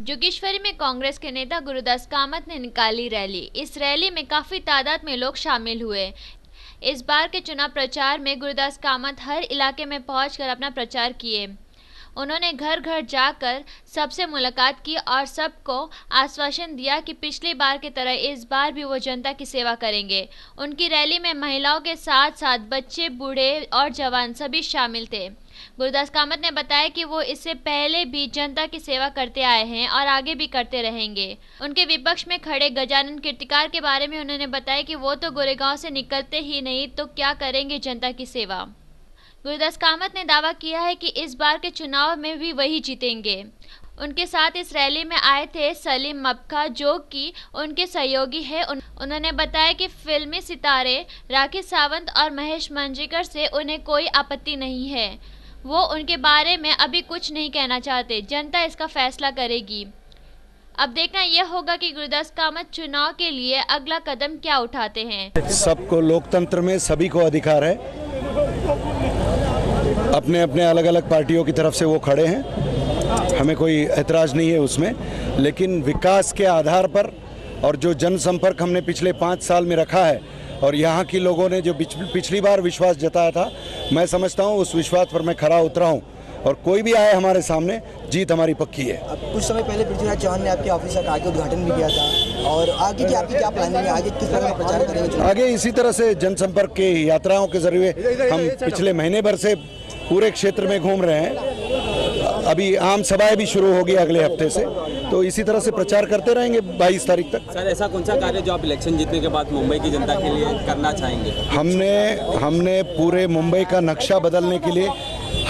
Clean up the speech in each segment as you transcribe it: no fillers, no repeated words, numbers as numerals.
जोगेश्वरी में कांग्रेस के नेता गुरुदास कामत ने निकाली रैली। इस रैली में काफी तादाद में लोग शामिल हुए। इस बार के चुनाव प्रचार में गुरुदास कामत हर इलाके में पहुंचकर अपना प्रचार किए। उन्होंने घर घर जाकर सबसे मुलाकात की और सबको आश्वासन दिया कि पिछली बार की तरह इस बार भी वो जनता की सेवा करेंगे। उनकी रैली में महिलाओं के साथ साथ बच्चे, बूढ़े और जवान सभी शामिल थे। गुरुदास कामत ने बताया कि वो इससे पहले भी जनता की सेवा करते आए हैं और आगे भी करते रहेंगे। उनके विपक्ष में खड़े गजानन कीर्तिकार के बारे में उन्होंने बताया कि वो तो गोरेगांव से निकलते ही नहीं तो क्या करेंगे जनता की सेवा। गुरुदास कामत ने दावा किया है कि इस बार के चुनाव में भी वही जीतेंगे। उनके साथ इस रैली में आए थे सलीम मक्का, जो कि उनके सहयोगी हैं। उन्होंने बताया कि फिल्मी सितारे राखी सावंत और महेश मांजरेकर से उन्हें कोई आपत्ति नहीं है। वो उनके बारे में अभी कुछ नहीं कहना चाहते। जनता इसका फैसला करेगी। अब देखना यह होगा कि गुरुदास कामत चुनाव के लिए अगला कदम क्या उठाते हैं। सबको, लोकतंत्र में सभी को अधिकार है। अपने अपने अलग अलग पार्टियों की तरफ से वो खड़े हैं, हमें कोई ऐतराज़ नहीं है उसमें। लेकिन विकास के आधार पर और जो जनसंपर्क हमने पिछले 5 साल में रखा है और यहाँ की लोगों ने जो पिछली बार विश्वास जताया था, मैं समझता हूँ उस विश्वास पर मैं खरा उतरा हूँ और कोई भी आए हमारे सामने, जीत हमारी पक्की है। अब कुछ समय पहले पृथ्वीराज चौहान ने आपके ऑफिस का आगे उद्घाटन भी किया था और आगे की आपकी क्या प्लानिंग है, आगे किस तरह का प्रचार करेंगे? आगे इसी तरह से जनसंपर्क की यात्राओं के जरिए हम पिछले महीने भर से पूरे क्षेत्र में घूम रहे हैं। अभी आम सभाएं भी शुरू होगी अगले हफ्ते से, तो इसी तरह से प्रचार करते रहेंगे 22 तारीख तक। सर, ऐसा कौन सा कार्य जो आप इलेक्शन जीतने के बाद मुंबई की जनता के लिए करना चाहेंगे? हमने पूरे मुंबई का नक्शा बदलने के लिए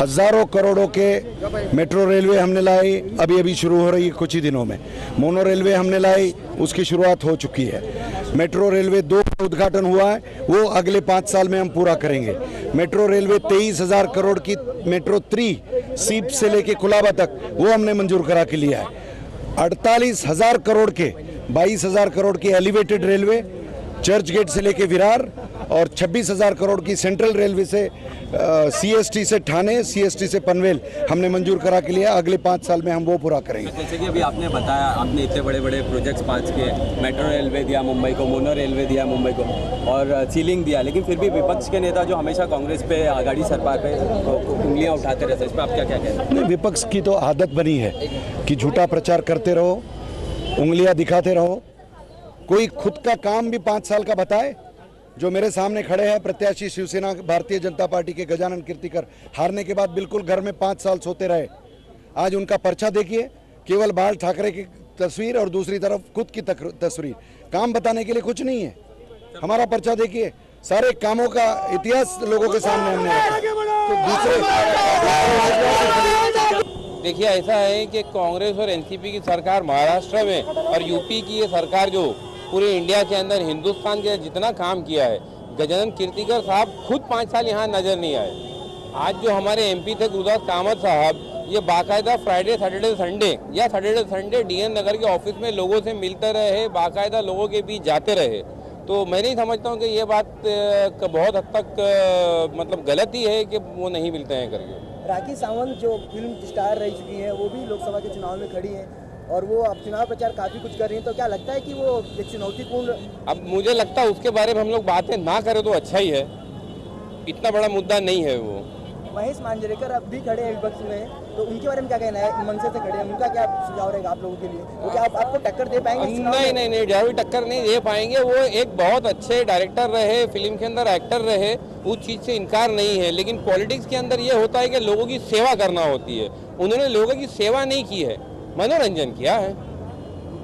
हजारों करोड़ों के मेट्रो रेलवे हमने लाई, अभी शुरू हो रही है कुछ ही दिनों में। मोनो रेलवे हमने लाई, उसकी शुरुआत हो चुकी है। मेट्रो रेलवे 2 का उद्घाटन हुआ है, वो अगले 5 साल में हम पूरा करेंगे। मेट्रो रेलवे 23,000 करोड़ की मेट्रो 3 सीप से लेके कुलाबा तक वो हमने मंजूर करा के लिया है। 48,000 करोड़ के 22,000 करोड़ की एलिवेटेड रेलवे चर्च गेट से लेके विरार और 26,000 करोड़ की सेंट्रल रेलवे से सीएसटी से ठाणे, सीएसटी से पनवेल हमने मंजूर करा के लिया। अगले 5 साल में हम वो पूरा करेंगे। जैसे कि अभी आपने बताया, आपने इतने बड़े बड़े प्रोजेक्ट्स 5 के, मेट्रो रेलवे दिया मुंबई को, मोनो रेलवे दिया मुंबई को और सीलिंग दिया, लेकिन फिर भी विपक्ष के नेता जो हमेशा कांग्रेस पे, आघाड़ी सरकार पे उंगलियां उठाते रहते हैं, इस पर आप क्या कहते हैं? नहीं, विपक्ष की तो आदत बनी है कि झूठा प्रचार करते रहो, उंगलियां दिखाते रहो। कोई खुद का काम भी 5 साल का बताए। जो मेरे सामने खड़े हैं प्रत्याशी शिवसेना भारतीय जनता पार्टी के गजानन कीर्तिकर, हारने के बाद बिल्कुल घर में 5 साल सोते रहे। आज उनका पर्चा देखिए, केवल बाल ठाकरे की तस्वीर और दूसरी तरफ खुद की तस्वीर। काम बताने के लिए कुछ नहीं है। हमारा पर्चा देखिए, सारे कामों का इतिहास लोगों के सामने हमने रखा। देखिए, ऐसा है कि कांग्रेस और एनसीपी की सरकार महाराष्ट्र में और यूपी की ये सरकार जो पूरे इंडिया के अंदर हिंदुस्तान के जितना काम किया है, गजानन कीर्तिकर साहब खुद 5 साल यहाँ नजर नहीं आए। आज जो हमारे एमपी थे गुरुदास कामत साहब, ये बाकायदा फ्राइडे सैटरडे संडे या सैटरडे संडे डीएन नगर के ऑफिस में लोगों से मिलते रहे, बाकायदा लोगों के बीच जाते रहे। तो मैं नहीं समझता हूँ कि ये बात बहुत हद तक मतलब गलत ही है कि वो नहीं मिलते हैं करके। राखी सावंत जो फिल्म स्टार रह चुकी हैं, वो भी लोकसभा के चुनाव में खड़ी हैं और वो अब चुनाव प्रचार काफी कुछ कर रही हैं, तो क्या लगता है कि वो एक चुनौतीपूर्ण? अब मुझे लगता है उसके बारे में हम लोग बातें ना करें तो अच्छा ही है, इतना बड़ा मुद्दा नहीं है वो। महेश मांजरेकर अब भी खड़े हैं विपक्ष में, तो उनके बारे में क्या कहना है? मनसे से खड़े हैं, उनका क्या सुझाव रहेगा आप लोगों के लिए? वो क्या आपको टक्कर दे पाएंगे? नहीं, जरूर टक्कर नहीं दे पाएंगे। वो एक बहुत अच्छे डायरेक्टर रहे, फिल्म के अंदर एक्टर रहे, उस चीज़ से इनकार नहीं है। लेकिन पॉलिटिक्स के अंदर ये होता है कि लोगों की सेवा करना होती है। उन्होंने लोगों की सेवा नहीं की है, मनोरंजन किया है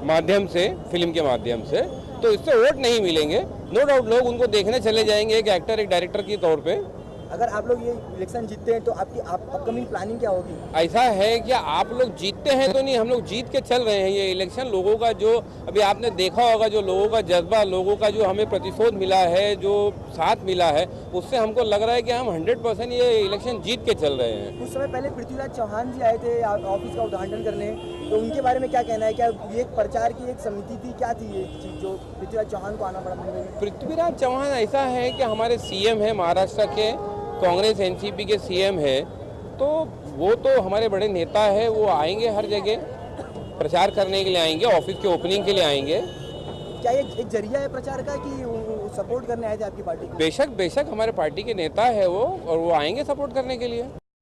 माध्यम से, फिल्म के माध्यम से, तो इससे वोट नहीं मिलेंगे। नो डाउट लोग उनको देखने चले जाएंगे एक एक्टर, एक डायरेक्टर के तौर पे। अगर आप लोग ये इलेक्शन जीतते हैं तो आपकी अपकमिंग प्लानिंग क्या होगी? ऐसा है कि आप लोग जीतते हैं तो नहीं, हम लोग जीत के चल रहे हैं। ये इलेक्शन लोगों का जो अभी आपने देखा होगा, जो लोगों का जज्बा, लोगों का जो हमें प्रतिशोध मिला है, जो साथ मिला है, उससे हमको लग रहा है कि हम 100% ये इलेक्शन जीत के चल रहे हैं। कुछ समय पहले पृथ्वीराज चौहान जी आए थे ऑफिस का उद्घाटन करने, तो उनके बारे में क्या कहना है? क्या ये प्रचार की एक समिति थी, क्या थी ये चीज़ जो पृथ्वीराज चौहान को आना पड़ा मुंबई में? पृथ्वीराज चौहान ऐसा है कि हमारे सीएम है महाराष्ट्र के, कांग्रेस एनसीपी के सीएम है, तो वो तो हमारे बड़े नेता है, वो आएंगे हर जगह। प्रचार करने के लिए आएंगे, ऑफिस के ओपनिंग के लिए आएंगे। क्या ये एक जरिया है प्रचार का कि सपोर्ट करने आए थे आपकी पार्टी को? बेशक बेशक हमारे पार्टी के नेता है वो, और वो आएंगे सपोर्ट करने के लिए।